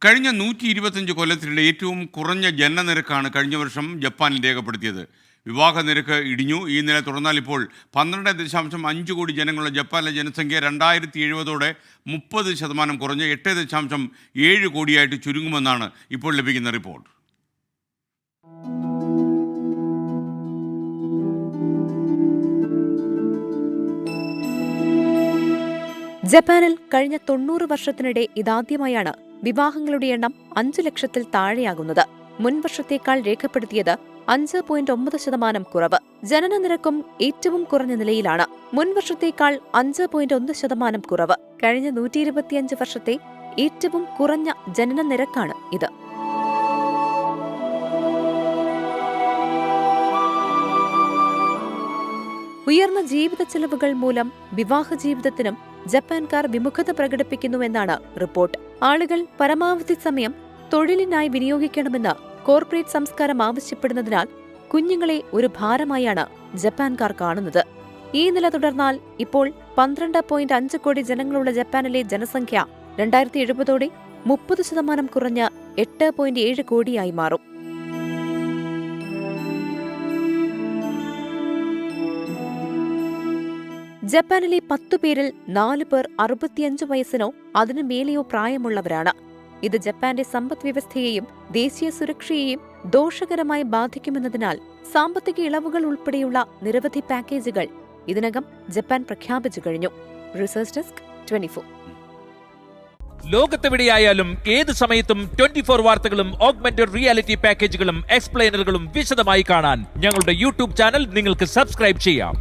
കഴിഞ്ഞ 125 കൊല്ലത്തിനിടെ ഏറ്റവും കുറഞ്ഞ ജനനനിരക്കാണ് കഴിഞ്ഞ വർഷം ജപ്പാനിൽ രേഖപ്പെടുത്തിയത്. വിവാഹ നിരക്ക് ഇടിഞ്ഞു. ഈ നില തുടർന്നാൽ ഇപ്പോൾ 12.5 കോടി ജനങ്ങളുള്ള ജപ്പാനിലെ ജനസംഖ്യ 2070ഓടെ 30% കുറഞ്ഞ് 8.7 കോടിയായിട്ട് ചുരുങ്ങുമെന്നാണ് ഇപ്പോൾ ലഭിക്കുന്ന റിപ്പോർട്ട്. ജപ്പാനിൽ കഴിഞ്ഞ 90 വർഷത്തിനിടെ ഇതാദ്യമായാണ് വിവാഹങ്ങളുടെ എണ്ണം 5 ലക്ഷത്തിൽ താഴെയാകുന്നത്. മുൻ വർഷത്തേക്കാൾ രേഖപ്പെടുത്തിയത് 5.9% കുറവ്. ജനനനിരക്കും ഏറ്റവും കുറഞ്ഞ നിലയിലാണ്. മുൻ വർഷത്തേക്കാൾ 5.1% കുറവ്. കഴിഞ്ഞ 125 വർഷത്തെ ഏറ്റവും കുറഞ്ഞ ജനനനിരക്കാണ് ഇത്. ഉയർന്ന ജീവിത ചെലവുകൾ മൂലം വിവാഹ ജീവിതത്തിനും ജപ്പാൻകാർ വിമുഖത പ്രകടിപ്പിക്കുന്നുവെന്നാണ് റിപ്പോർട്ട്. ആളുകൾ പരമാവധി സമയം തൊഴിലിനായി വിനിയോഗിക്കണമെന്ന് കോർപ്പറേറ്റ് സംസ്കാരം ആവശ്യപ്പെടുന്നതിനാൽ കുഞ്ഞുങ്ങളെ ഒരു ഭാരമായാണ് ജപ്പാൻകാർ കാണുന്നത്. ഈ നില തുടർന്നാൽ ഇപ്പോൾ 12.5 കോടി ജനങ്ങളുള്ള ജപ്പാനിലെ ജനസംഖ്യ 2070ഓടെ 30% കുറഞ്ഞ് 8.7 കോടിയായി മാറും. ജപ്പാനിലെ 10 പേരിൽ 4 പേർ 65 വയസ്സിനോ അതിനു മേലെയോ പ്രായമുള്ളവരാണ്. ഇത് ജപ്പാന്റെ സമ്പദ് വ്യവസ്ഥയെയും ദേശീയ സുരക്ഷയെയും ദോഷകരമായി ബാധിക്കുമെന്നതിനാൽ സാമ്പത്തിക ഇളവുകൾ ഉൾപ്പെടെയുള്ള നിരവധി പാക്കേജുകൾ ഇതിനകം ജപ്പാൻ പ്രഖ്യാപിച്ചു കഴിഞ്ഞു. Research desk 24. ലോകത്തെവിടെയായാലും ഏത് സമയത്തും 24 വാർത്തകളും ഓഗ്മെന്റഡ് റിയാലിറ്റി പാക്കേജുകളും എക്സ്പ്ലെയിനറുകളും വിശദമായി കാണാൻ ഞങ്ങളുടെ യൂട്യൂബ് ചാനൽ നിങ്ങൾക്ക് സബ്സ്ക്രൈബ് ചെയ്യാം.